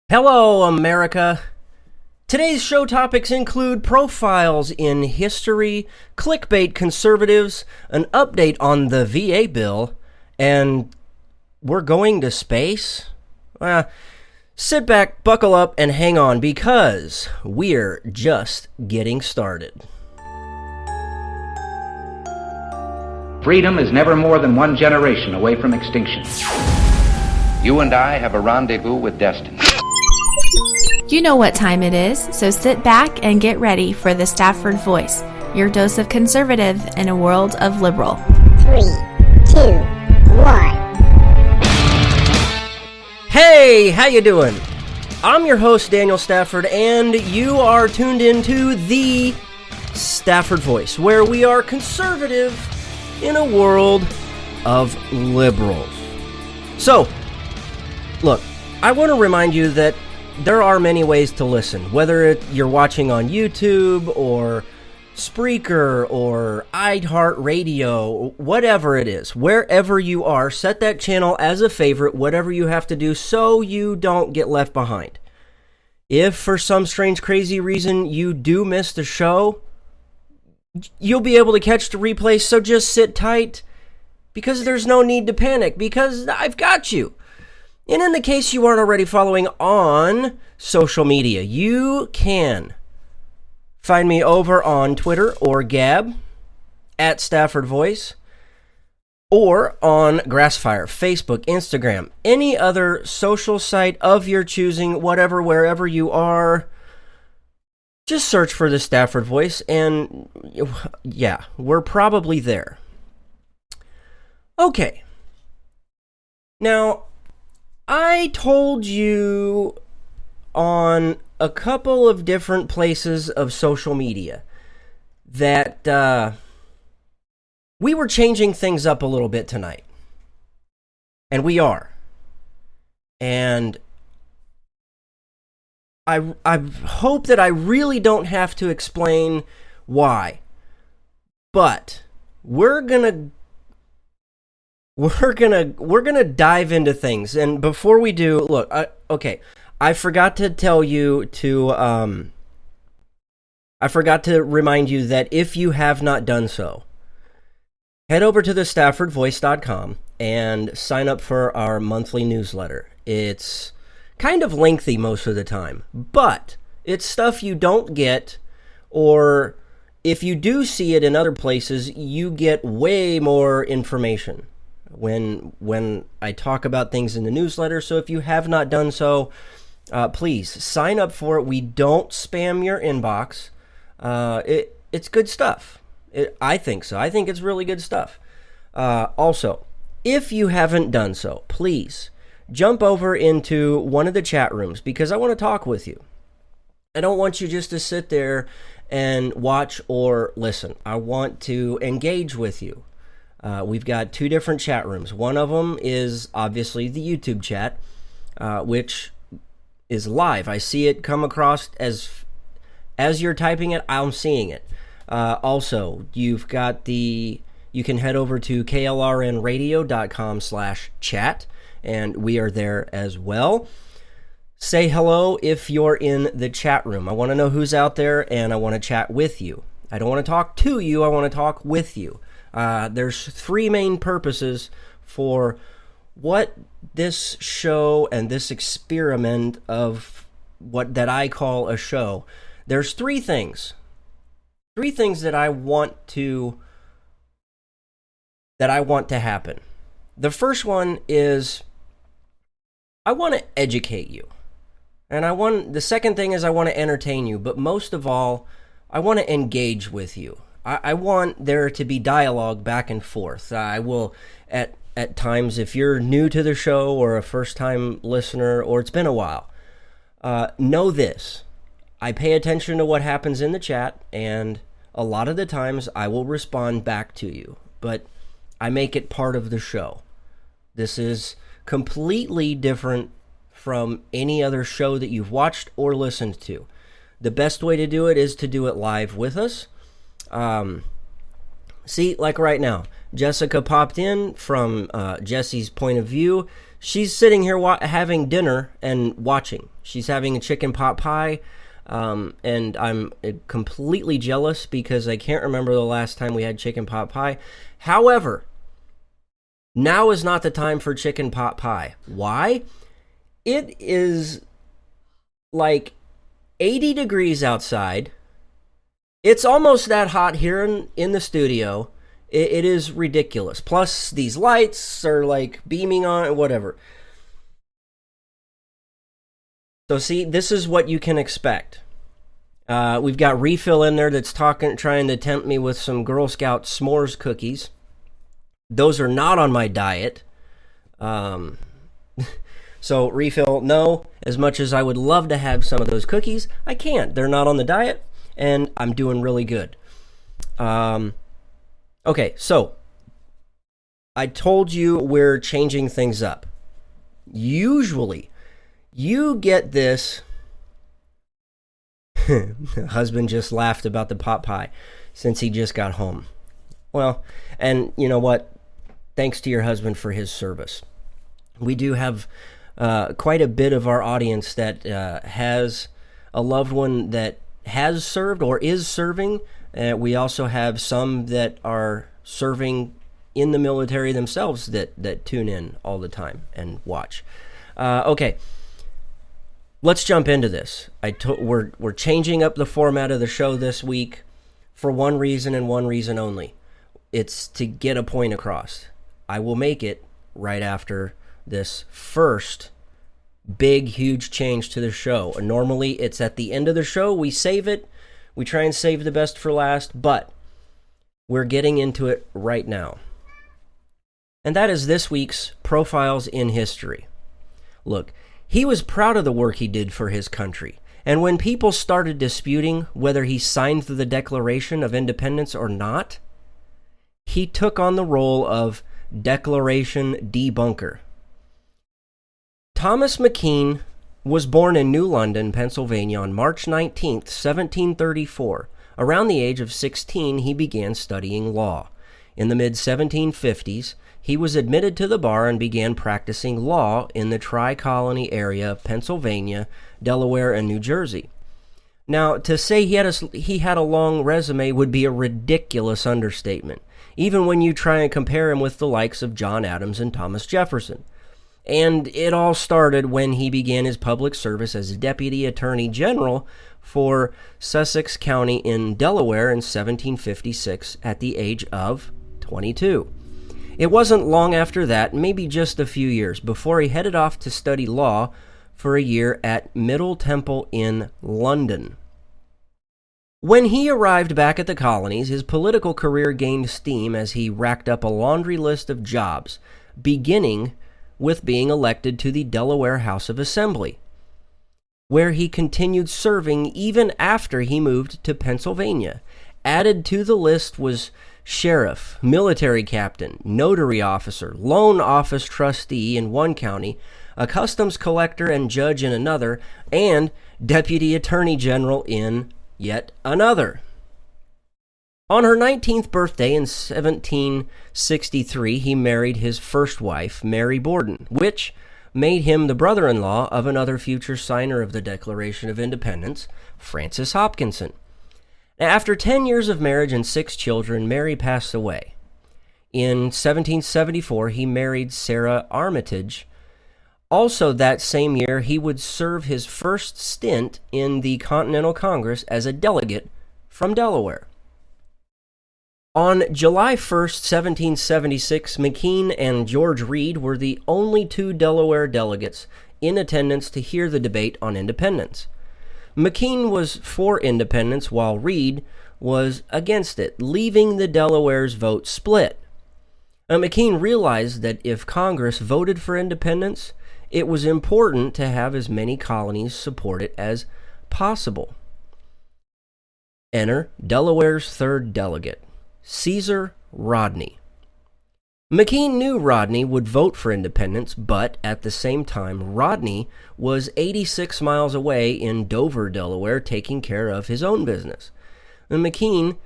Hello, America. Today's show topics include profiles in history, clickbait conservatives, an update on the VA bill, and we're going to space? Sit back, buckle up, and hang on because we're just getting started. Freedom is never more than one generation away from extinction. You and I have a rendezvous with destiny. You know what time it is, so sit back and get ready for the Stafford Voice, your dose of conservative in a world of liberal. 3, 2, 1. Hey, how you doing? I'm your host, Daniel Stafford, and you are tuned into the Stafford Voice, where we are conservative in a world of liberals. So, look, I want to remind you that there are many ways to listen, whether you're watching on YouTube or Spreaker or iHeartRadio, whatever it is. Wherever you are, set that channel as a favorite, whatever you have to do so you don't get left behind. If for some strange, crazy reason you do miss the show, you'll be able to catch the replay, so just sit tight because there's no need to panic because I've got you. And in the case you aren't already following on social media, you can find me over on Twitter or Gab at Stafford Voice, or on Grassfire, Facebook, Instagram, any other social site of your choosing, wherever you are. Just search for the Stafford Voice, and yeah, we're probably there. Okay. Now, I told you on a couple of different places of social media that we were changing things up a little bit tonight. And we are. And I hope that I really don't have to explain why. But we're gonna dive into things, and before we do, look, I forgot to tell you to, I forgot to remind you that if you have not done so, head over to thestaffordvoice.com and sign up for our monthly newsletter. It's kind of lengthy most of the time, but it's stuff you don't get, or if you do see it in other places, you get way more information when I talk about things in the newsletter. So if you have not done so, please sign up for it. We don't spam your inbox. It's good stuff. I think so. I think it's really good stuff. Also, if you haven't done so, please jump over into one of the chat rooms because I want to talk with you. I don't want you just to sit there and watch or listen. I want to engage with you. We've got two different chat rooms. One of them is obviously the YouTube chat, which is live. I see it come across as you're typing it, I'm seeing it. Also, you can head over to klrnradio.com/chat, and we are there as well. Say hello if you're in the chat room. I want to know who's out there, and I want to chat with you. I don't want to talk to you, I want to talk with you. There's three main purposes for what this show and this experiment of what that I call a show. There's three things that I want to happen. The first one is I want to educate you, and the second thing is I want to entertain you, but most of all, I want to engage with you. I want there to be dialogue back and forth. I will, at times, if you're new to the show or a first-time listener or it's been a while, know this. I pay attention to what happens in the chat, and a lot of the times I will respond back to you, but I make it part of the show. This is completely different from any other show that you've watched or listened to. The best way to do it is to do it live with us. See, like right now, Jessica popped in from Jesse's point of view. she's sitting here having dinner and watching. She's having a chicken pot pie, and I'm completely jealous because I can't remember the last time we had chicken pot pie. However, now is not the time for chicken pot pie. Why? It is like 80 degrees outside. It's almost that hot here in the studio. It is ridiculous. Plus, these lights are like beaming on it, whatever. So see, this is what you can expect. We've got Refill in there that's trying to tempt me with some Girl Scout s'mores cookies. Those are not on my diet. So Refill, no, as much as I would love to have some of those cookies, I can't. They're not on the diet, and I'm doing really good. Okay, so I told you we're changing things up. Usually, you get this. Husband just laughed about the pot pie since he just got home. Well, and you know what? Thanks to your husband for his service. We do have quite a bit of our audience that has a loved one that has served or is serving. We also have some that are serving in the military themselves that tune in all the time and watch. Okay, let's jump into this. We're changing up the format of the show this week for one reason and one reason only. It's to get a point across. I will make it right after this first big, huge change to the show. Normally, it's at the end of the show. We save it. We try and save the best for last, but we're getting into it right now. And that is this week's Profiles in History. Look, he was proud of the work he did for his country. And when people started disputing whether he signed the Declaration of Independence or not, he took on the role of Declaration debunker. Thomas McKean was born in New London, Pennsylvania on March 19, 1734. Around the age of 16, he began studying law. In the mid-1750s, he was admitted to the bar and began practicing law in the Tri-Colony area of Pennsylvania, Delaware, and New Jersey. Now, to say he had a long resume would be a ridiculous understatement, even when you try and compare him with the likes of John Adams and Thomas Jefferson. And it all started when he began his public service as Deputy Attorney General for Sussex County in Delaware in 1756 at the age of 22. It wasn't long after that, maybe just a few years, before he headed off to study law for a year at Middle Temple in London. When he arrived back at the colonies, his political career gained steam as he racked up a laundry list of jobs, beginning with being elected to the Delaware House of Assembly, where he continued serving even after he moved to Pennsylvania. Added to the list was sheriff, military captain, notary officer, loan office trustee in one county, a customs collector and judge in another, and deputy attorney general in yet another. On her 19th birthday in 1763, he married his first wife, Mary Borden, which made him the brother-in-law of another future signer of the Declaration of Independence, Francis Hopkinson. After 10 years of marriage and 6 children, Mary passed away. In 1774, he married Sarah Armitage. Also that same year, he would serve his first stint in the Continental Congress as a delegate from Delaware. On July 1st, 1776, McKean and George Read were the only 2 Delaware delegates in attendance to hear the debate on independence. McKean was for independence while Read was against it, leaving the Delaware's vote split. McKean realized that if Congress voted for independence, it was important to have as many colonies support it as possible. Enter Delaware's 3rd delegate, Caesar Rodney. McKean knew Rodney would vote for independence, but at the same time, Rodney was 86 miles away in Dover, Delaware, taking care of his own business. And McKean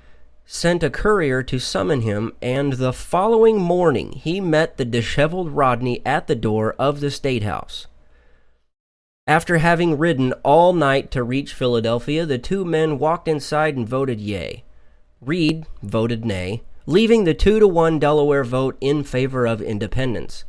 sent a courier to summon him, and the following morning he met the disheveled Rodney at the door of the State House. After having ridden all night to reach Philadelphia, the two men walked inside and voted yea. Reed voted nay, leaving the 2-1 Delaware vote in favor of independence.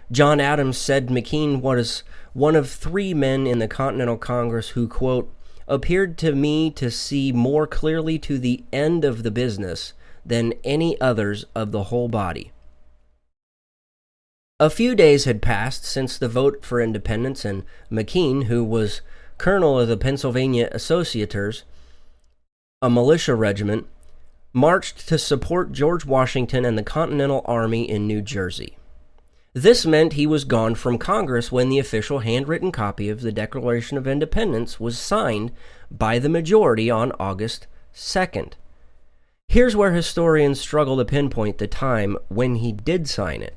John Adams said McKean was one of 3 men in the Continental Congress who, quote, appeared to me to see more clearly to the end of the business than any others of the whole body. A few days had passed since the vote for independence, and McKean, who was colonel of the Pennsylvania Associators, a militia regiment, marched to support George Washington and the Continental Army in New Jersey. This meant he was gone from Congress when the official handwritten copy of the Declaration of Independence was signed by the majority on August 2nd. Here's where historians struggle to pinpoint the time when he did sign it.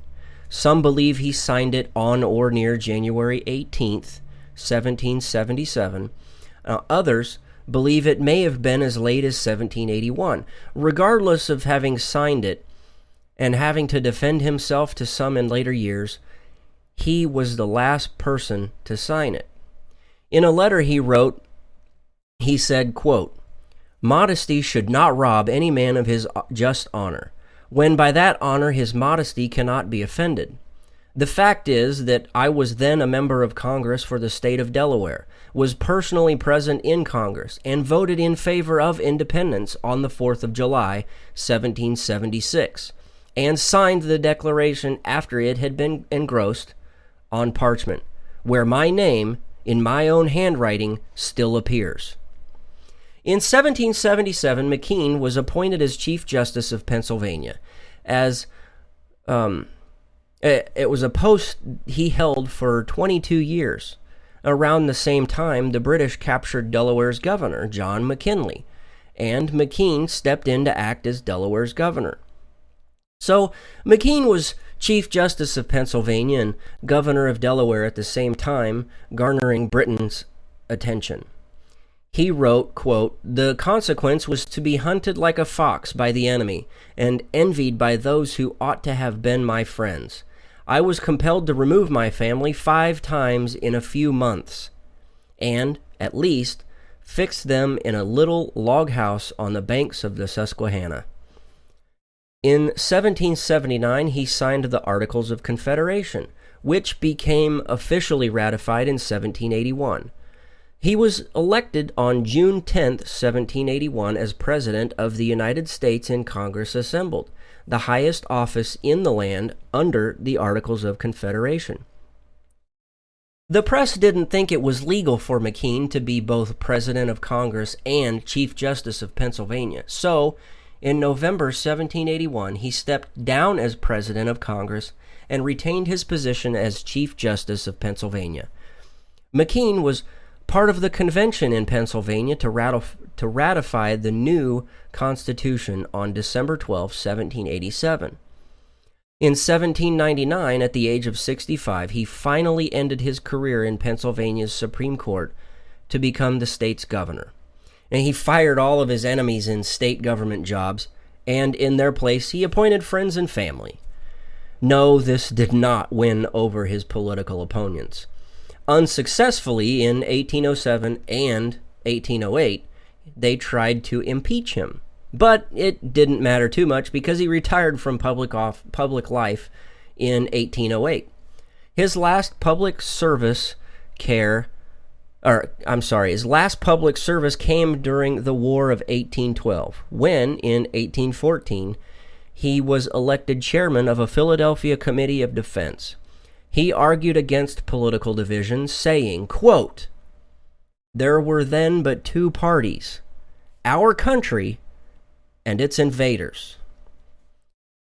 Some believe he signed it on or near January 18th, 1777. Others believe it may have been as late as 1781. Regardless of having signed it and having to defend himself to some in later years, he was the last person to sign it. In a letter he wrote, he said, quote, modesty should not rob any man of his just honor, when by that honor his modesty cannot be offended. The fact is that I was then a member of Congress for the state of Delaware, was personally present in Congress, and voted in favor of independence on the 4th of July, 1776, and signed the Declaration after it had been engrossed on parchment, where my name, in my own handwriting, still appears. In 1777, McKean was appointed as Chief Justice of Pennsylvania, as it was a post he held for 22 years. Around the same time, the British captured Delaware's governor, John McKinley, and McKean stepped in to act as Delaware's governor. So, McKean was Chief Justice of Pennsylvania and Governor of Delaware at the same time, garnering Britain's attention. He wrote, quote, the consequence was to be hunted like a fox by the enemy, and envied by those who ought to have been my friends. I was compelled to remove my family 5 times in a few months, and, at least, fix them in a little log house on the banks of the Susquehanna. In 1779, he signed the Articles of Confederation, which became officially ratified in 1781. He was elected on June 10, 1781, as President of the United States in Congress assembled, the highest office in the land under the Articles of Confederation. The press didn't think it was legal for McKean to be both President of Congress and Chief Justice of Pennsylvania, so in November 1781, he stepped down as President of Congress and retained his position as Chief Justice of Pennsylvania. McKean was part of the convention in Pennsylvania to ratify the new Constitution on December 12, 1787. In 1799, at the age of 65, he finally ended his career in Pennsylvania's Supreme Court to become the state's governor. And he fired all of his enemies in state government jobs, and in their place he appointed friends and family. No, this did not win over his political opponents. Unsuccessfully, in 1807 and 1808, they tried to impeach him. But it didn't matter too much because he retired from public life in 1808. His last public service came during the War of 1812, when, in 1814, he was elected chairman of a Philadelphia Committee of Defense. He argued against political division, saying, quote, there were then but 2 parties, our country and its invaders.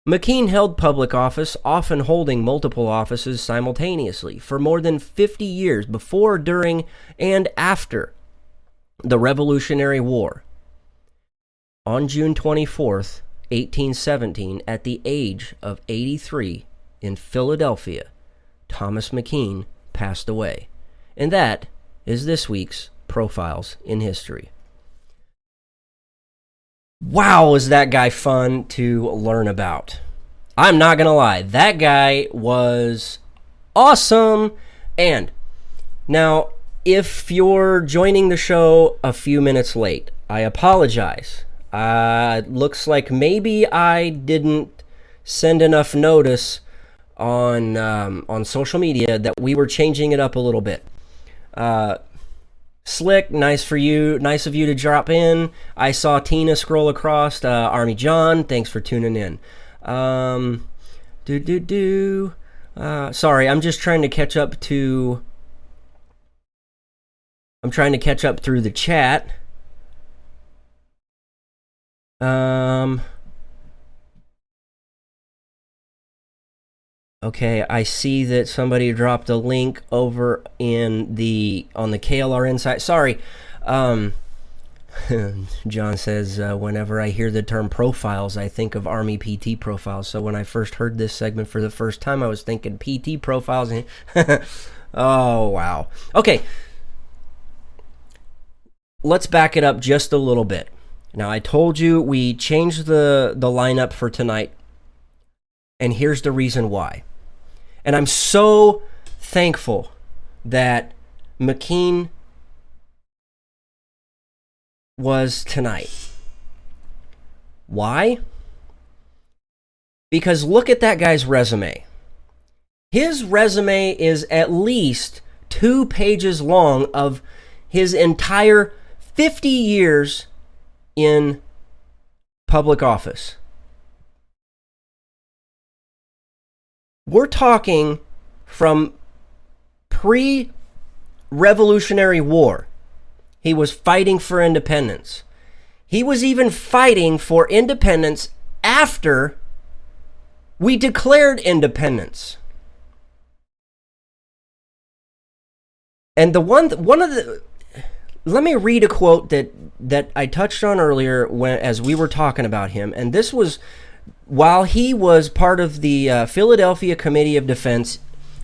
McKean held public office, often holding multiple offices simultaneously, for more than 50 years before, during, and after the Revolutionary War. On June 24th, 1817, at the age of 83, in Philadelphia, Thomas McKean passed away. And that is this week's Profiles in History. Wow, was that guy fun to learn about. I'm not going to lie. That guy was awesome. And now, if you're joining the show a few minutes late, I apologize. Looks like maybe I didn't send enough notice on social media that we were changing it up a little bit. Slick, nice of you to drop in. I saw Tina scroll across. Army John, thanks for tuning in. Sorry, I'm just trying to catch up to. I'm trying to catch up through the chat. Okay, I see that somebody dropped a link over on the KLRN site. Sorry. John says, whenever I hear the term profiles, I think of Army PT profiles. So when I first heard this segment for the first time, I was thinking PT profiles. Oh, wow. Okay. Let's back it up just a little bit. Now, I told you we changed the lineup for tonight, and here's the reason why. And I'm so thankful that McKean was tonight. Why? Because look at that guy's resume. His resume is at least 2 pages long of his entire 50 years in public office. We're talking from pre-Revolutionary War. He was fighting for independence. He was even fighting for independence after we declared independence. And let me read a quote that I touched on earlier as we were talking about him. And this was while he was part of the Philadelphia Committee of Defense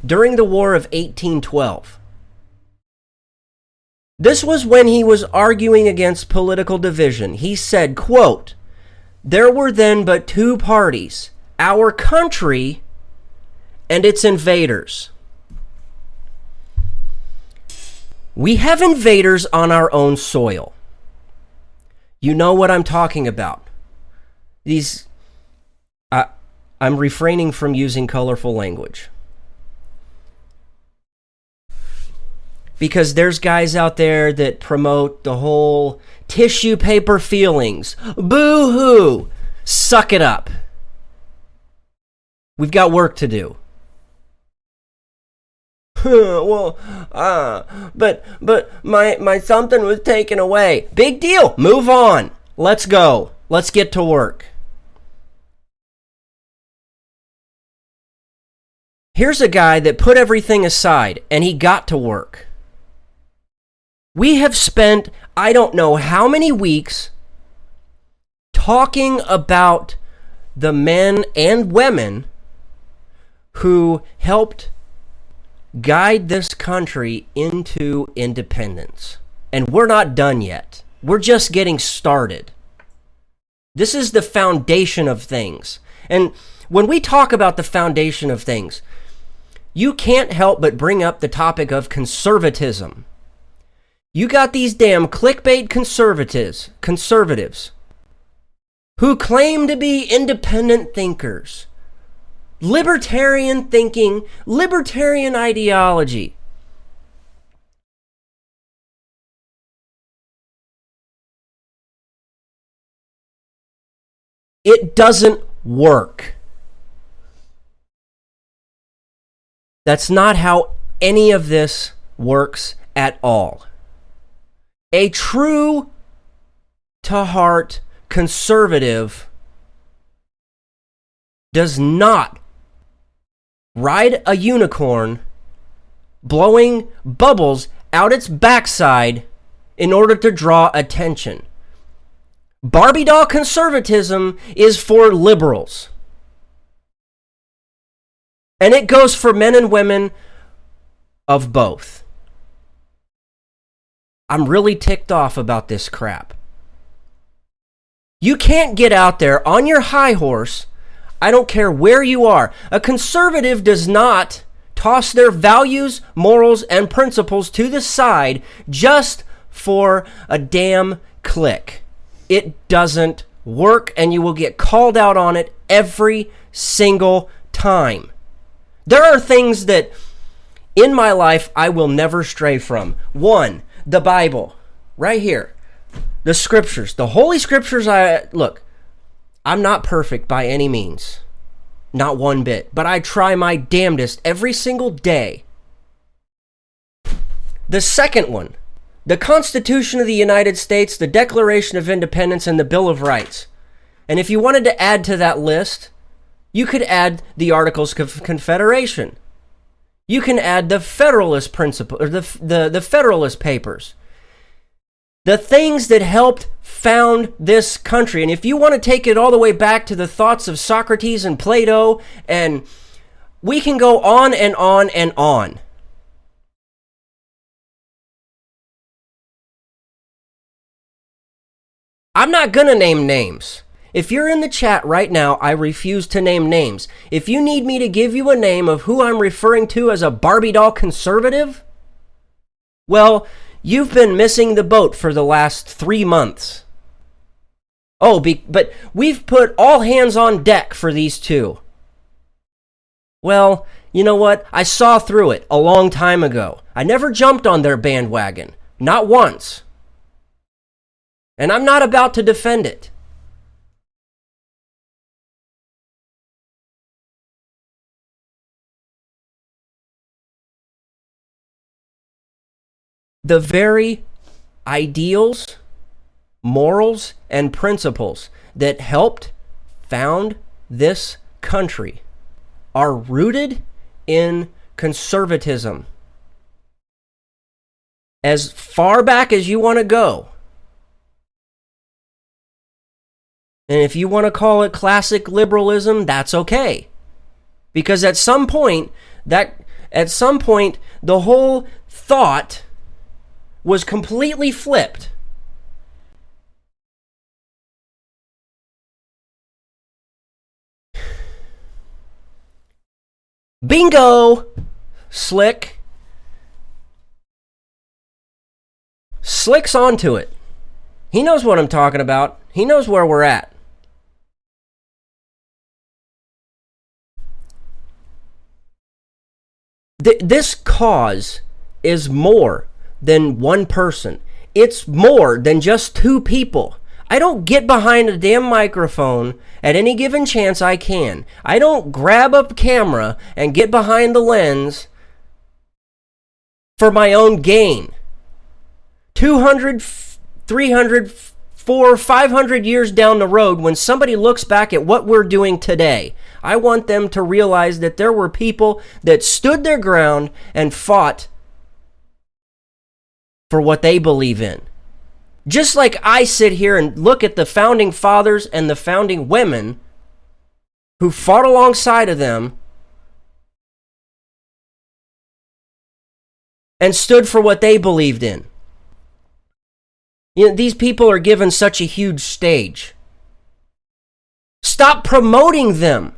during the War of 1812. This was when he was arguing against political division. He said, quote, "There were then but 2 parties, our country and its invaders. We have invaders on our own soil." You know what I'm talking about. I'm refraining from using colorful language. Because there's guys out there that promote the whole tissue paper feelings. Boo-hoo! Suck it up. We've got work to do. But my something was taken away. Big deal. Move on. Let's go. Let's get to work. Here's a guy that put everything aside and he got to work. We have spent, I don't know how many weeks talking about the men and women who helped guide this country into independence. And we're not done yet. We're just getting started. This is the foundation of things. And when we talk about the foundation of things, you can't help but bring up the topic of conservatism. You got these damn clickbait conservatives who claim to be independent thinkers, libertarian thinking, libertarian ideology. It doesn't work. That's not how any of this works at all. A true to heart conservative does not ride a unicorn blowing bubbles out its backside in order to draw attention. Barbie doll conservatism is for liberals. And it goes for men and women of both. I'm really ticked off about this crap. You can't get out there on your high horse. I don't care where you are. A conservative does not toss their values, morals, and principles to the side just for a damn click. It doesn't work, and you will get called out on it every single time. There are things that in my life I will never stray from. One, the Bible, right here. The scriptures, the Holy Scriptures. I'm not perfect by any means. Not one bit. But I try my damnedest every single day. The second one, the Constitution of the United States, the Declaration of Independence, and the Bill of Rights. And if you wanted to add to that list, you could add the Articles of Confederation. You can add the Federalist Principle, or the Federalist Papers. The things that helped found this country. And if you want to take it all the way back to the thoughts of Socrates and Plato, and we can go on and on and on. I'm not going to name names. If you're in the chat right now, I refuse to name names. If you need me to give you a name of who I'm referring to as a Barbie doll conservative, well, you've been missing the boat for the last 3 months. But we've put all hands on deck for these two. Well, you know what? I saw through it a long time ago. I never jumped on their bandwagon. Not once. And I'm not about to defend it. The very ideals, morals, and principles that helped found this country are rooted in conservatism. As far back as you want to go. And if you want to call it classic liberalism, that's okay. Because at some point, the whole thought was completely flipped. Bingo! Slick's onto it. He knows what I'm talking about. He knows where we're at. This cause is more than one person. It's more than just two people. I don't get behind a damn microphone at any given chance I can. I don't grab a camera and get behind the lens for my own gain. 200, 300, 400, 500 years down the road, when somebody looks back at what we're doing today, I want them to realize that there were people that stood their ground and fought for what they believe in. Just like I sit here and look at the founding fathers and the founding women who fought alongside of them and stood for what they believed in. You know, these people are given such a huge stage. Stop promoting them.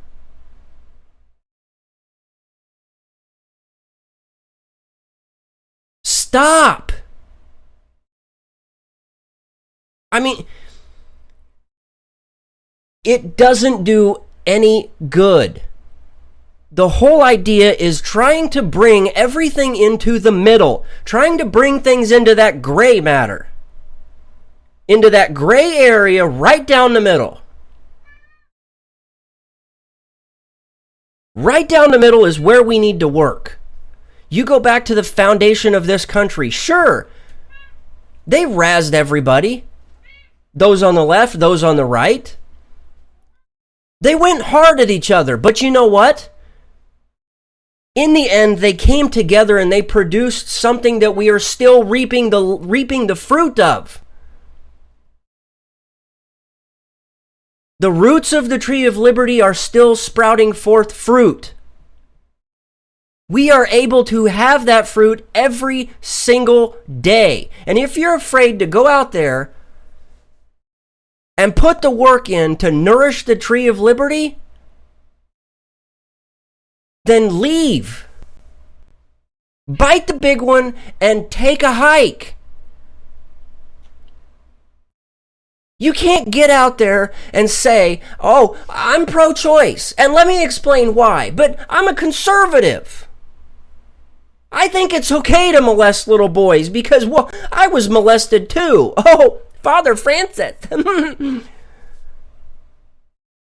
Stop. I mean, it doesn't do any good. The whole idea is trying to bring everything into the middle, trying to bring things into that gray matter, into that gray area right down the middle. Right down the middle is where we need to work. You go back to the foundation of this country. Sure, they razzed everybody. Those on the left, those on the right. They went hard at each other, but you know what? In the end, they came together and they produced something that we are still reaping the fruit of. The roots of the tree of liberty are still sprouting forth fruit. We are able to have that fruit every single day. And if you're afraid to go out there and put the work in to nourish the tree of liberty, then leave. Bite the big one and take a hike. You can't get out there and say, oh, I'm pro-choice, and let me explain why, but I'm a conservative. I think it's okay to molest little boys because, well, I was molested too. Oh, Father Francis.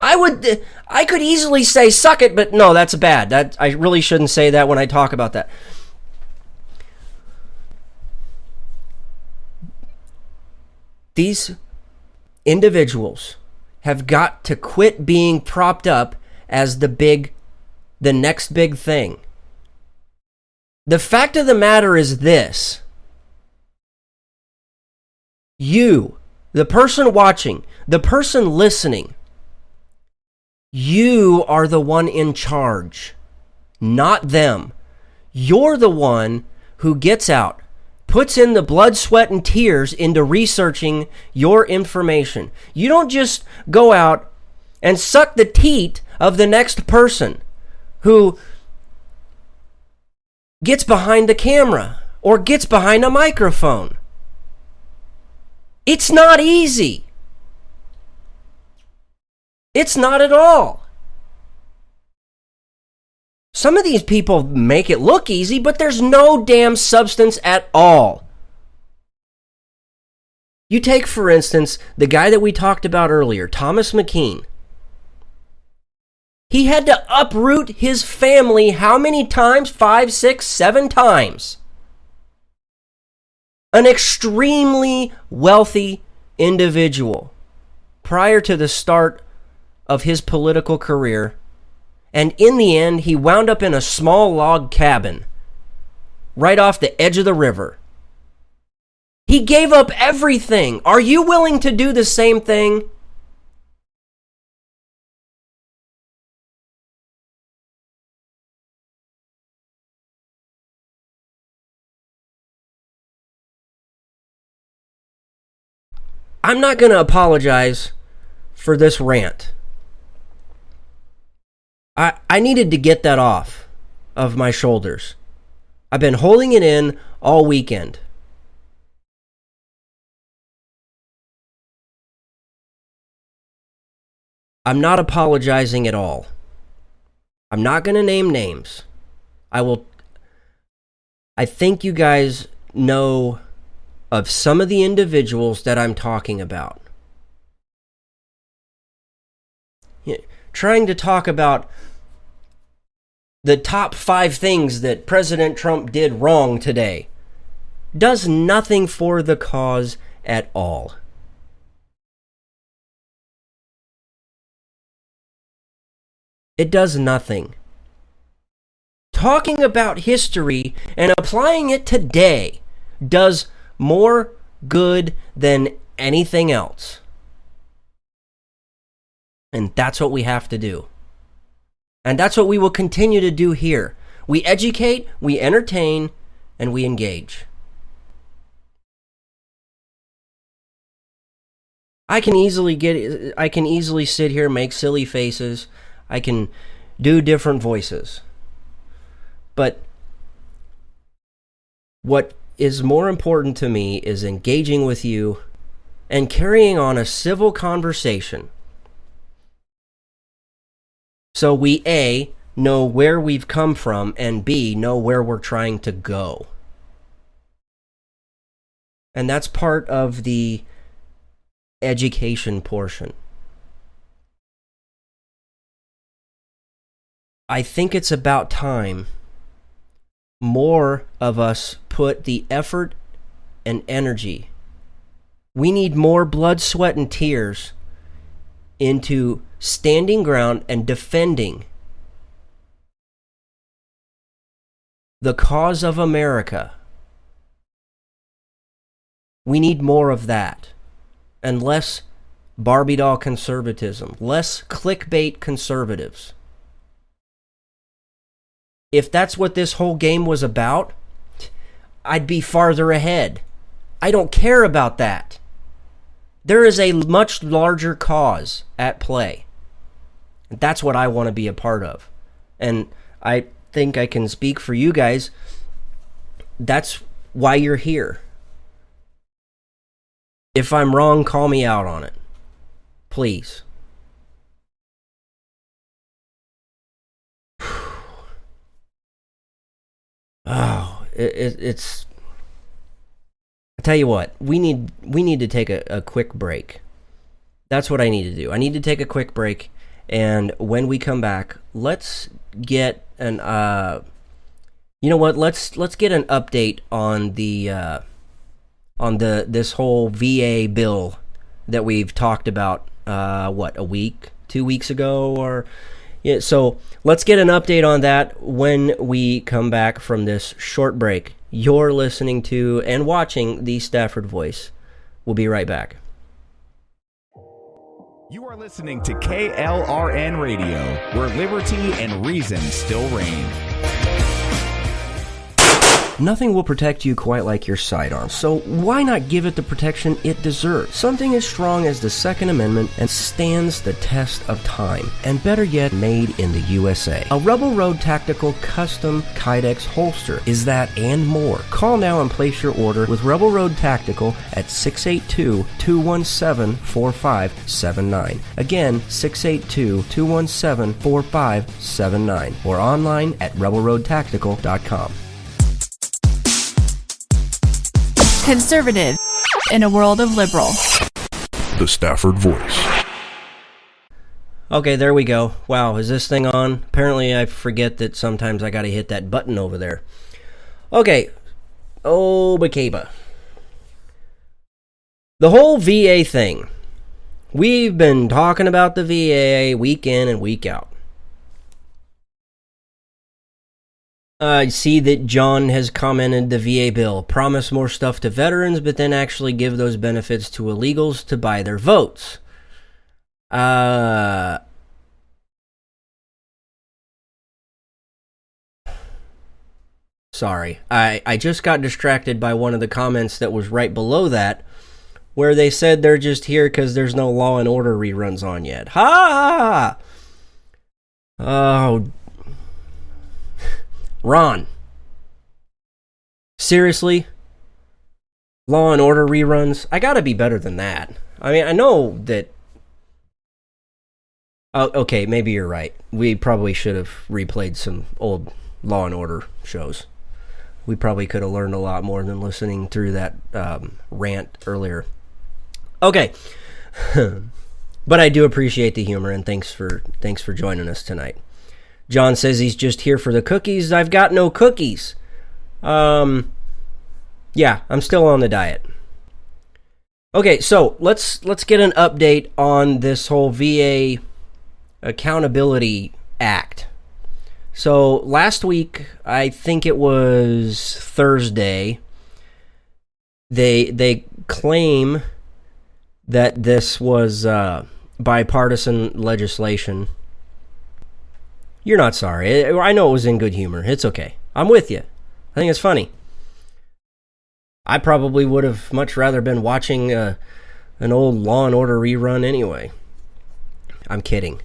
I could easily say suck it, but no, that's bad. I really shouldn't say that when I talk about that. These individuals have got to quit being propped up as the next big thing. The fact of the matter is this. You, the person watching, the person listening, you are the one in charge, not them. You're the one who gets out, puts in the blood, sweat, and tears into researching your information. You don't just go out and suck the teat of the next person who gets behind the camera or gets behind a microphone. It's not easy. It's not at all. Some of these people make it look easy, but there's no damn substance at all. You take, for instance, the guy that we talked about earlier, Thomas McKean. He had to uproot his family how many times? 5, 6, 7 times. An extremely wealthy individual prior to the start of his political career. And in the end, he wound up in a small log cabin right off the edge of the river. He gave up everything. Are you willing to do the same thing? I'm not going to apologize for this rant. I needed to get that off of my shoulders. I've been holding it in all weekend. I'm not apologizing at all. I'm not going to name names. I think you guys know of some of the individuals that I'm talking about. Trying to talk about the top 5 things that President Trump did wrong today does nothing for the cause at all. It does nothing. Talking about history and applying it today does more good than anything else. And that's what we have to do. And that's what we will continue to do here. We educate, we entertain, and we engage. I can easily sit here, make silly faces. I can do different voices. But what is more important to me is engaging with you and carrying on a civil conversation. So we, A, know where we've come from, and B, know where we're trying to go. And that's part of the education portion. I think it's about time more of us put the effort and energy. We need more blood, sweat, and tears into standing ground and defending the cause of America. We need more of that and less Barbie doll conservatism, less clickbait conservatives. If that's what this whole game was about, I'd be farther ahead. I don't care about that. There is a much larger cause at play. That's what I want to be a part of. And I think I can speak for you guys. That's why you're here. If I'm wrong, call me out on it. Please. Oh, it's... I tell you what, we need to take a quick break. That's what I need to do. I need to take a quick break, and when we come back, let's get an you know what? Let's get an update on this whole VA bill that we've talked about. A week, 2 weeks ago, or yeah. So let's get an update on that when we come back from this short break. You're listening to and watching the Stafford Voice. We'll be right back. You are listening to KLRN Radio, where liberty and reason still reign. Nothing will protect you quite like your sidearm, so why not give it the protection it deserves? Something as strong as the Second Amendment and stands the test of time, and better yet, made in the USA. A Rebel Road Tactical Custom Kydex holster is that and more. Call now and place your order with Rebel Road Tactical at 682-217-4579. Again, 682-217-4579, or online at rebelroadtactical.com. Conservative in a world of liberal. The Stafford Voice. Okay, there we go. Wow, is this thing on? Apparently I forget that sometimes I gotta hit that button over there. Okay. Oh, Bakeba. The whole VA thing. We've been talking about the VA week in and week out. I see that John has commented the VA bill. Promise more stuff to veterans, but then actually give those benefits to illegals to buy their votes. Sorry. I just got distracted by one of the comments that was right below that, where they said they're just here because there's no Law and Order reruns on yet. Ha! Oh, Ron, seriously? Law and Order reruns? I gotta be better than that. I mean, I know that... Oh, okay, maybe you're right. We probably should have replayed some old Law and Order shows. We probably could have learned a lot more than listening through that rant earlier. Okay. But I do appreciate the humor, and thanks for joining us tonight. John says he's just here for the cookies. I've got no cookies. Yeah, I'm still on the diet. Okay, so let's get an update on this whole VA Accountability Act. So last week, I think it was Thursday, they claim that this was bipartisan legislation. You're not sorry. I know it was in good humor. It's okay. I'm with you. I think it's funny. I probably would have much rather been watching an old Law and Order rerun anyway. I'm kidding.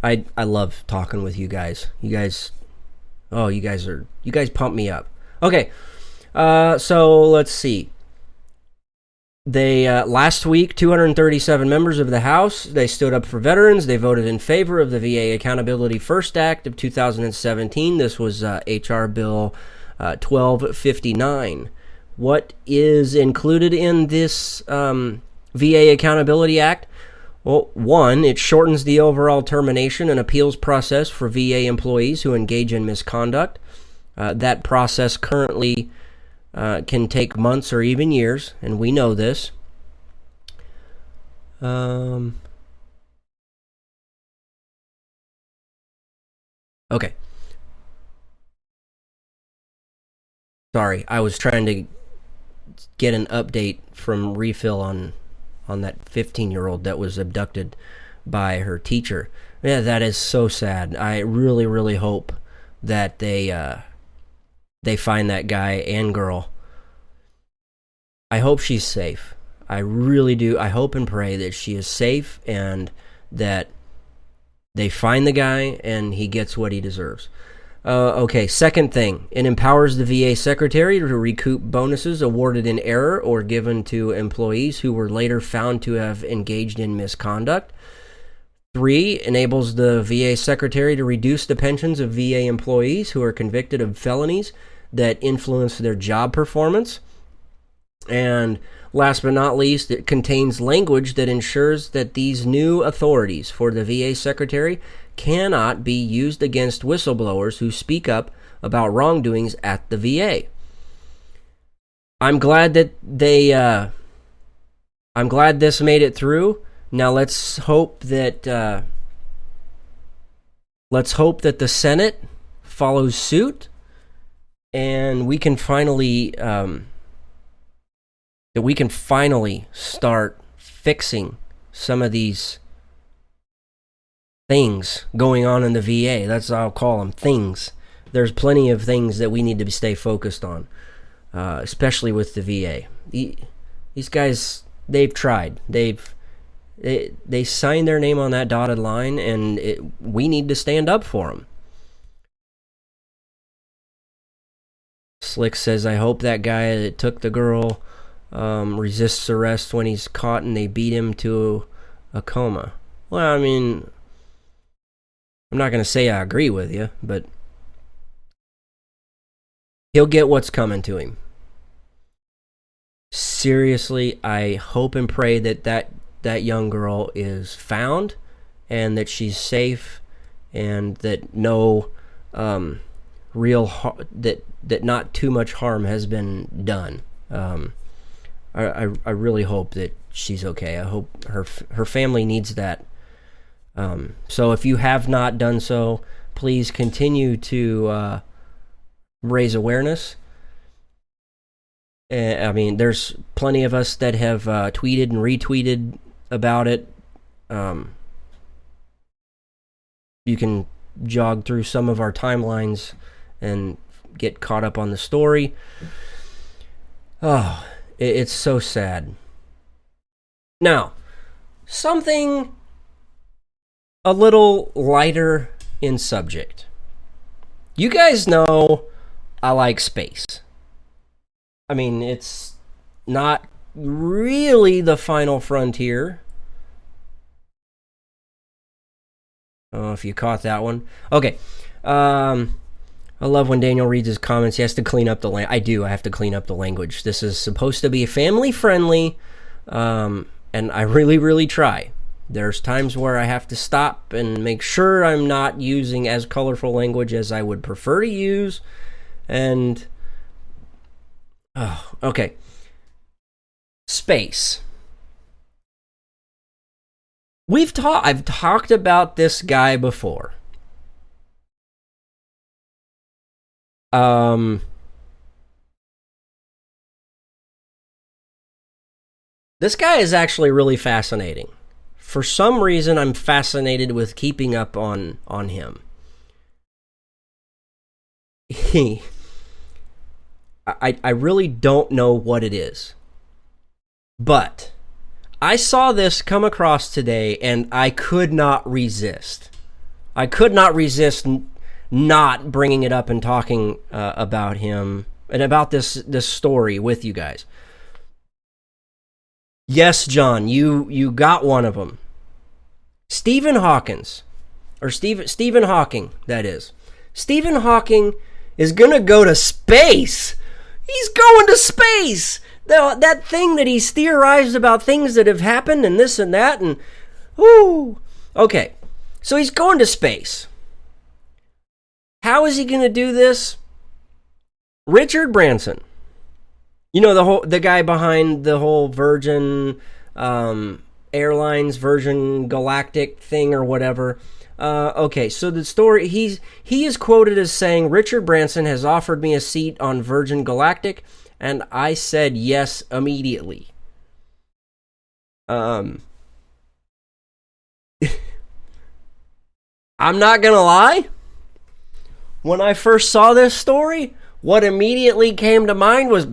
I love talking with you guys. You guys pump me up. Okay. So let's see. They last week, 237 members of the House, they stood up for veterans. They voted in favor of the VA Accountability First Act of 2017. This was H.R. Bill 1259. What is included in this VA Accountability Act? Well, one, it shortens the overall termination and appeals process for VA employees who engage in misconduct. That process currently can take months or even years, and we know this. Okay. Sorry, I was trying to get an update from Refill on that 15-year-old that was abducted by her teacher. Yeah, that is so sad. I really, really hope that they find that guy and girl. I hope she's safe. I really do. I hope and pray that she is safe and that they find the guy and he gets what he deserves. Okay, second thing. It empowers the VA secretary to recoup bonuses awarded in error or given to employees who were later found to have engaged in misconduct. 3, enables the VA secretary to reduce the pensions of VA employees who are convicted of felonies that influence their job performance. And last but not least, it contains language that ensures that these new authorities for the VA secretary cannot be used against whistleblowers who speak up about wrongdoings at the VA. I'm glad that I'm glad this made it through. Now let's hope that the Senate follows suit, and we can finally start fixing some of these things going on in the VA. That's what I'll call them, things. There's plenty of things that we need to stay focused on, especially with the VA. These guys, they've tried. They signed their name on that dotted line, and we need to stand up for them. Slick says, I hope that guy that took the girl resists arrest when he's caught and they beat him to a coma. Well, I mean, I'm not going to say I agree with you, but he'll get what's coming to him. Seriously, I hope and pray that young girl is found and that she's safe and that no that not too much harm has been done. I really hope that she's okay. I hope her family needs that. So if you have not done so, please continue to raise awareness. I mean, there's plenty of us that have tweeted and retweeted about it. You can jog through some of our timelines and get caught up on the story. Oh, it's so sad. Now, something a little lighter in subject. You guys know I like space. I mean, it's not really the final frontier. Oh, if you caught that one. Okay. I love when Daniel reads his comments. He has to clean up the language. I have to clean up the language. This is supposed to be family friendly, and I really, really try. There's times where I have to stop and make sure I'm not using as colorful language as I would prefer to use. And okay. Space. I've talked about this guy before. This guy is actually really fascinating. For some reason, I'm fascinated with keeping up on him. I really don't know what it is. But I saw this come across today, and I could not resist. I could not resist not bringing it up and talking about him and about this story with you guys. Yes, John, you got one of them. Stephen Hawking, that is. Stephen Hawking is going to go to space. He's going to space. That thing that he's theorized about things that have happened and this and that and whoo. Okay, so he's going to space. How is he going to do this? Richard Branson, you know, the guy behind the whole Virgin Airlines, Virgin Galactic thing or whatever. Okay, so the story, he is quoted as saying, Richard Branson has offered me a seat on Virgin Galactic, and I said yes immediately. I'm not gonna lie. When I first saw this story, what immediately came to mind was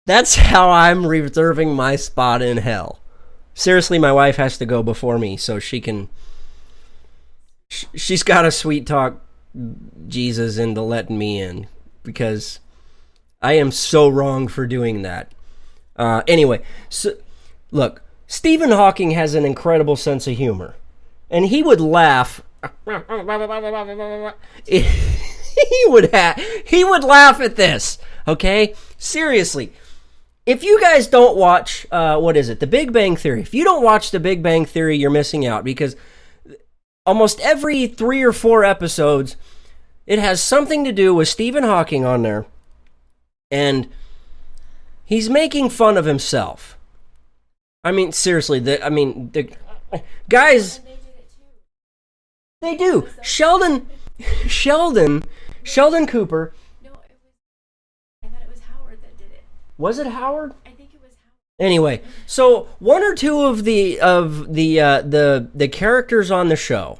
That's how I'm reserving my spot in hell. Seriously, my wife has to go before me so she can... She's got to sweet talk Jesus into letting me in, because I am so wrong for doing that. Anyway, so look, Stephen Hawking has an incredible sense of humor, and he would laugh. he would laugh at this. Okay, seriously. If you guys don't watch, The Big Bang Theory. If you don't watch The Big Bang Theory, you're missing out, because almost every 3 or 4 episodes, it has something to do with Stephen Hawking on there, and he's making fun of himself. I mean, seriously, the guys, they do. Sheldon Cooper. I thought it was Howard that did it. Was it Howard? I think it was Howard. Anyway, so 1 or 2 of the characters on the show,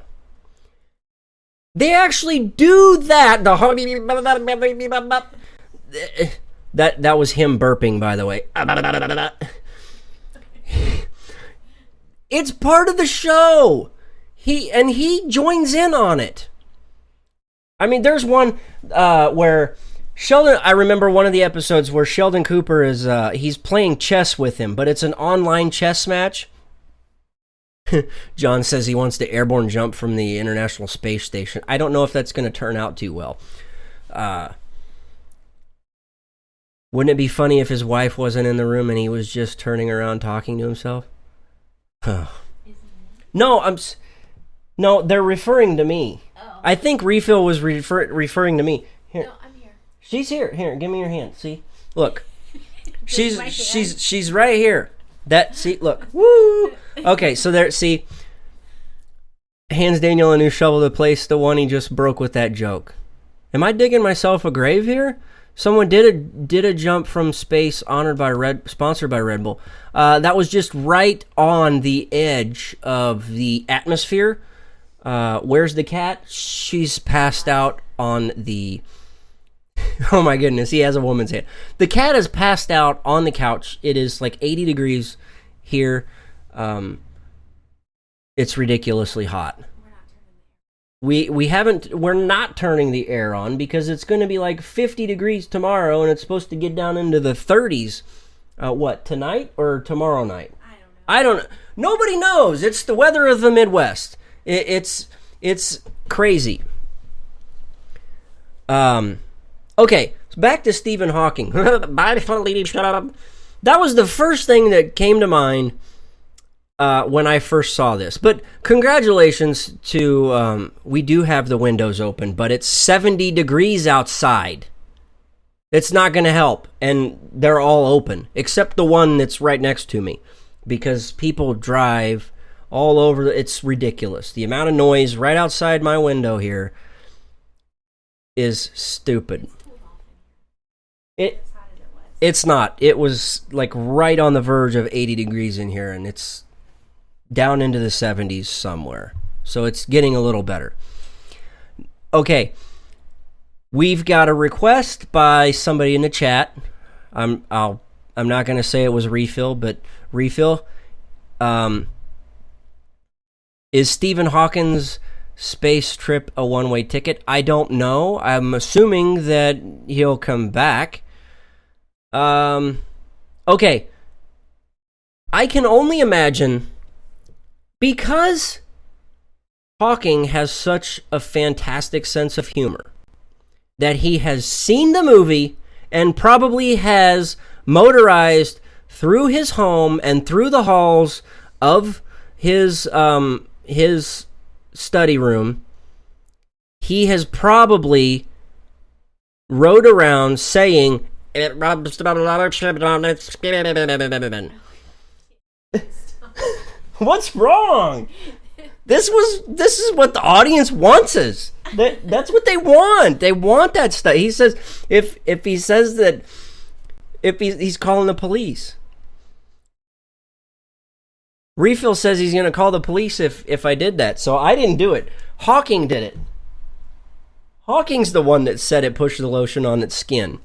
they actually do that. That was him burping, by the way. It's part of the show. He joins in on it. I mean, there's one where Sheldon, I remember one of the episodes where Sheldon Cooper is, he's playing chess with him, but it's an online chess match. John says he wants to airborne jump from the International Space Station. I don't know if that's going to turn out too well. Wouldn't it be funny if his wife wasn't in the room and he was just turning around talking to himself? No, no, they're referring to me. Oh. I think Refill was referring to me. Here. No, I'm here. She's here. Here, give me your hand. See? Look. she's right here. See, look. Woo! Okay, so there, see. Hands Daniel a new shovel to place the one he just broke with that joke. Am I digging myself a grave here? Someone did a jump from space sponsored by Red Bull. That was just right on the edge of the atmosphere. Where's the cat? She's passed out on the... Oh my goodness, he has a woman's hand. The cat is passed out on the couch. It is like 80 degrees here. It's ridiculously hot. We're not turning the air on because it's going to be like 50 degrees tomorrow, and it's supposed to get down into the 30s. Tonight or tomorrow night? I don't know. Nobody knows. It's the weather of the Midwest. It's crazy. Okay, so back to Stephen Hawking. That was the first thing that came to mind when I first saw this. But congratulations to, we do have the windows open, but it's 70 degrees outside. It's not going to help, and they're all open, except the one that's right next to me, because people drive all over. It's ridiculous. The amount of noise right outside my window here is stupid. It's not. It was like right on the verge of 80 degrees in here, and it's down into the 70s somewhere. So it's getting a little better. Okay. We've got a request by somebody in the chat. I'm not going to say it was Refill, but Refill, is Stephen Hawking's space trip a one-way ticket? I don't know. I'm assuming that he'll come back. Okay. I can only imagine, because Hawking has such a fantastic sense of humor, that he has seen the movie and probably has motorized through his home and through the halls of his study room. He has probably rode around saying, what's wrong? This is what the audience wants us. That's what they want. They want that stuff. He says if he says that, if he's calling the police. Refill says he's going to call the police if I did that. So I didn't do it. Hawking did it. Hawking's the one that said it pushed the lotion on its skin.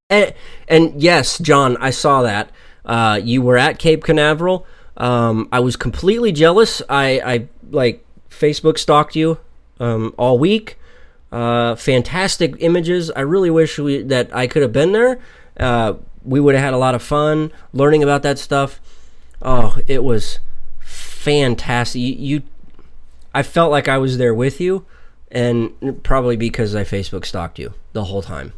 And yes, John, I saw that. You were at Cape Canaveral. I was completely jealous. I like Facebook stalked you all week. Fantastic images. I really wish that I could have been there. We would have had a lot of fun learning about that stuff. Oh, it was fantastic. I felt like I was there with you, and probably because I Facebook stalked you the whole time.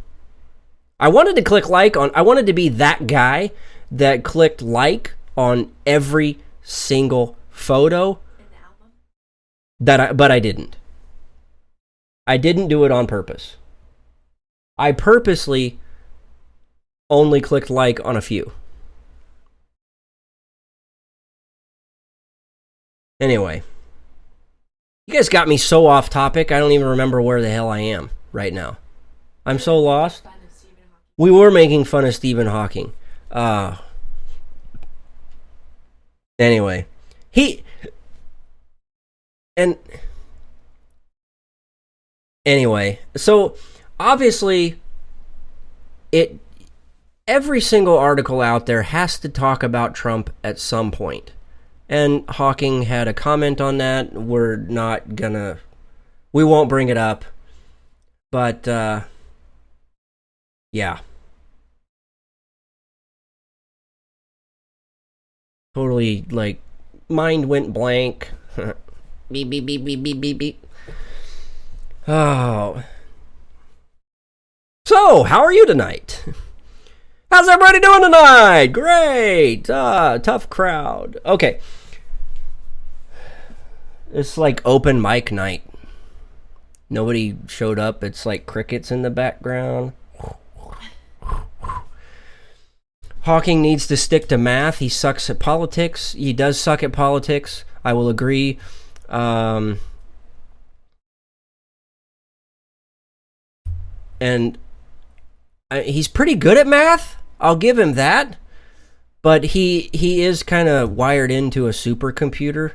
I wanted to click like on. I wanted to be that guy that clicked like on every single photo. In the album? But I didn't. I didn't do it on purpose. I purposely only clicked like on a few. Anyway, you guys got me so off topic, I don't even remember where the hell I am right now. I'm so lost. We were making fun of Stephen Hawking. Anyway, Anyway, so obviously every single article out there has to talk about Trump at some point. And Hawking had a comment on that. We won't bring it up. But, yeah. Totally, like, mind went blank. Beep, beep, beep, beep, beep, beep, beep. Oh. So, how are you tonight? How's everybody doing tonight? Great. Tough crowd. Okay. It's like open mic night. Nobody showed up. It's like crickets in the background. Hawking needs to stick to math. He sucks at politics. He does suck at politics. I will agree. And he's pretty good at math. I'll give him that. But he is kind of wired into a supercomputer.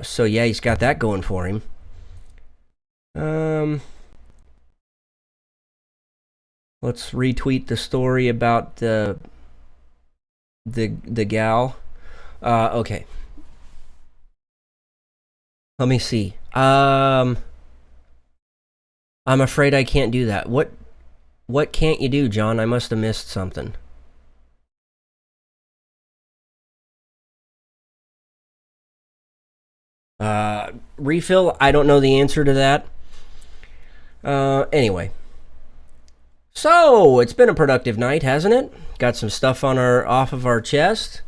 So yeah, he's got that going for him. Let's retweet the story about the gal. Okay. Let me see. I'm afraid I can't do that. What can't you do, John? I must have missed something. Refill, I don't know the answer to that. Anyway. So, it's been a productive night, hasn't it? Got some stuff off of our chest.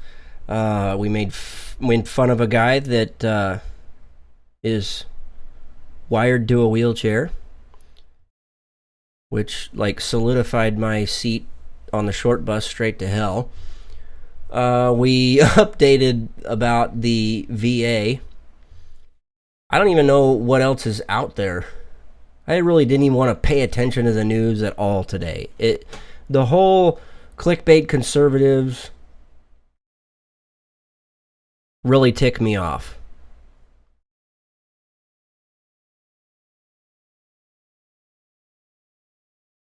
We made fun of a guy that is wired to a wheelchair, which like solidified my seat on the short bus straight to hell. We updated about the VA. I don't even know what else is out there. I really didn't even want to pay attention to the news at all today. The whole clickbait conservatives really tick me off.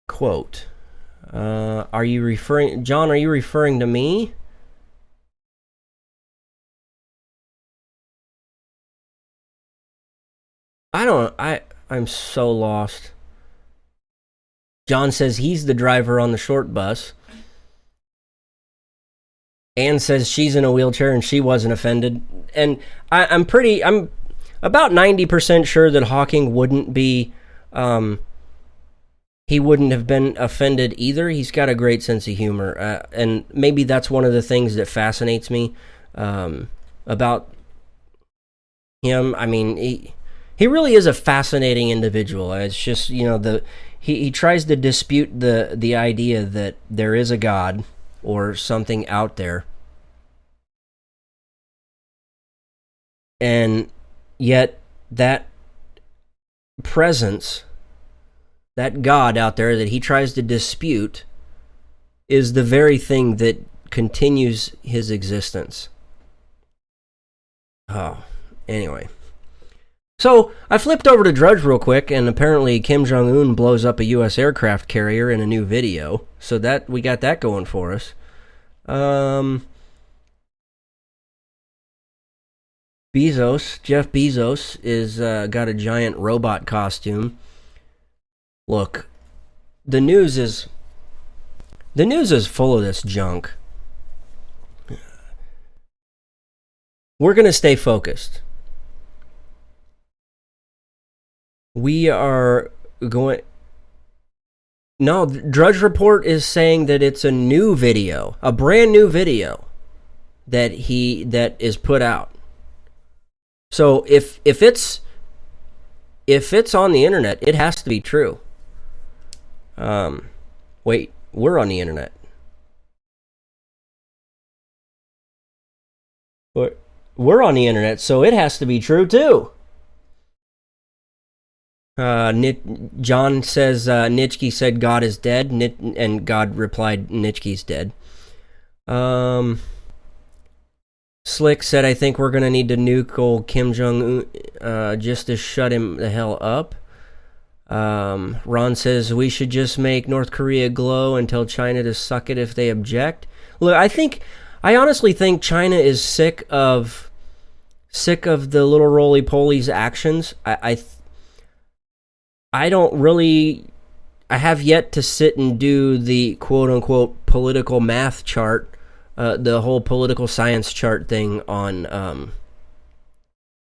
Quote. Are you referring to me? I'm so lost. John says he's the driver on the short bus. Anne says she's in a wheelchair and she wasn't offended. And I'm about 90% sure that Hawking wouldn't be, he wouldn't have been offended either. He's got a great sense of humor. And maybe that's one of the things that fascinates me about him. I mean, he really is a fascinating individual. It's just, he tries to dispute the idea that there is a God or something out there. And yet that presence, that God out there that he tries to dispute, is the very thing that continues his existence. Oh, anyway. So I flipped over to Drudge real quick, and apparently Kim Jong-un blows up a U.S. aircraft carrier in a new video. So that we got that going for us. Jeff Bezos is got a giant robot costume. Look, the news is full of this junk. We're going to stay focused. We are going... No, Drudge Report is saying that it's a new video, a brand new video that is put out. So if it's on the internet, it has to be true. Wait, we're on the internet. We're on the internet, so it has to be true too. John says Nitschke said God is dead, and God replied Nitschke's dead. Slick said, I think we're going to need to nuke old Kim Jong-un just to shut him the hell up. Ron says, we should just make North Korea glow and tell China to suck it if they object. Look, I honestly think China is sick of the little roly-poly's actions. I have yet to sit and do the quote-unquote political math chart, the whole political science chart thing on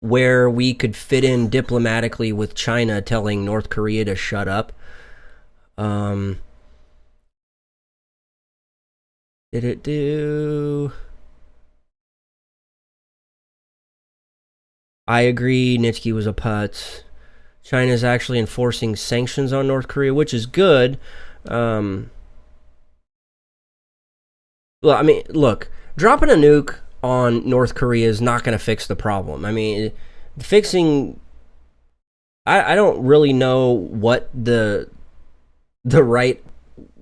where we could fit in diplomatically with China telling North Korea to shut up. Did it do... I agree, Nitschke was a putz. China's actually enforcing sanctions on North Korea, which is good. Well, I mean, look, dropping a nuke on North Korea is not going to fix the problem. I mean, fixing... I don't really know what the right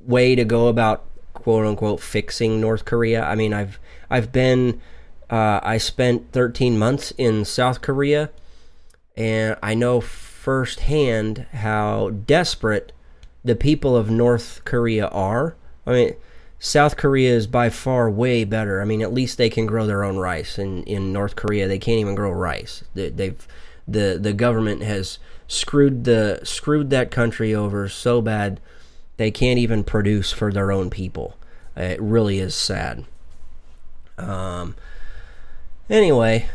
way to go about quote-unquote fixing North Korea. I mean, I spent 13 months in South Korea, and I know firsthand how desperate the people of North Korea are. I mean, South Korea is by far way better. I mean, at least they can grow their own rice. In North Korea, they can't even grow rice. The government has screwed that country over so bad they can't even produce for their own people. It really is sad. Anyway,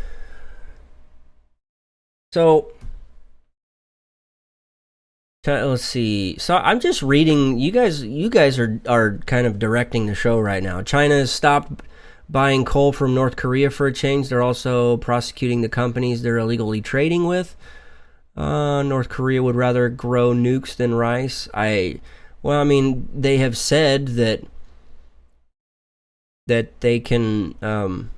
so let's see. So I'm just reading. You guys are kind of directing the show right now. China has stopped buying coal from North Korea for a change. They're also prosecuting the companies they're illegally trading with. North Korea would rather grow nukes than rice. I mean, they have said that they can,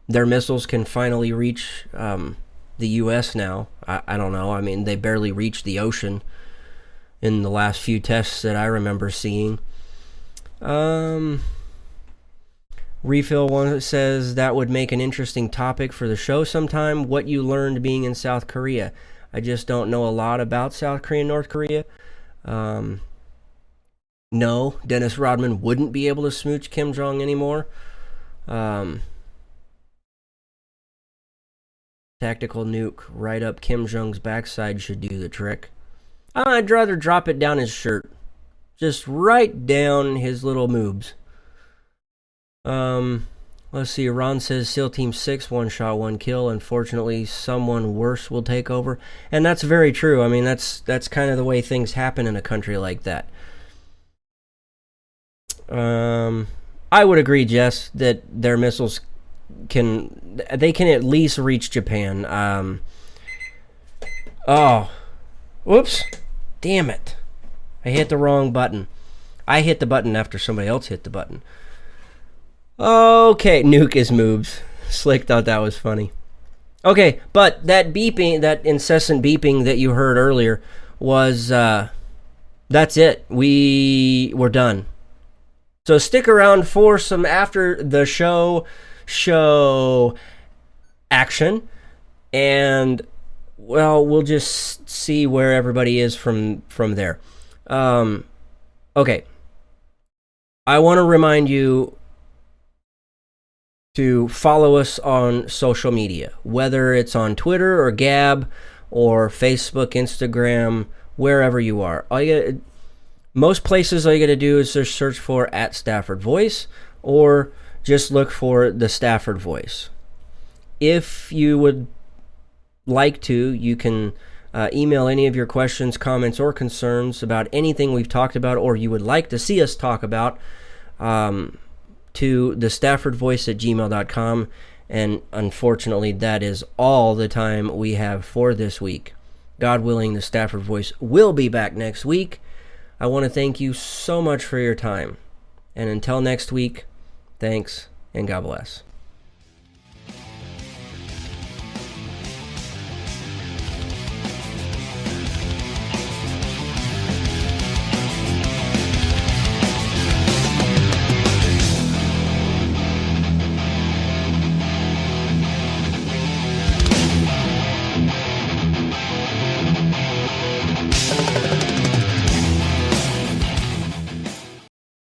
their missiles can finally reach the U.S. now. I don't know. I mean, they barely reached the ocean in the last few tests that I remember seeing. Refill one says that would make an interesting topic for the show sometime. What you learned being in South Korea. I just don't know a lot about South Korea and North Korea. No, Dennis Rodman wouldn't be able to smooch Kim Jong anymore. Tactical nuke right up Kim Jong's backside should do the trick. I'd rather drop it down his shirt. Just right down his little moobs. Let's see. Ron says SEAL Team 6, 1 shot, 1 kill. Unfortunately, someone worse will take over. And that's very true. I mean, that's kind of the way things happen in a country like that. I would agree, Jess, that their missiles can at least reach Japan. Oh, whoops, damn it! I hit the wrong button. I hit the button after somebody else hit the button. Okay, nuke his moves. Slick thought that was funny. Okay, but that beeping, that incessant beeping that you heard earlier was that's it. We're done. So stick around for some after the show action, and well, we'll just see where everybody is from there. Okay. I want to remind you to follow us on social media, whether it's on Twitter or Gab or Facebook, Instagram, wherever you are. Most places all you got to do is just search for @StaffordVoice or just look for the Stafford Voice. If you would like to, you can email any of your questions, comments, or concerns about anything we've talked about or you would like to see us talk about to the staffordvoice@gmail.com. And unfortunately, that is all the time we have for this week. God willing, the Stafford Voice will be back next week. I want to thank you so much for your time. And until next week, thanks and God bless.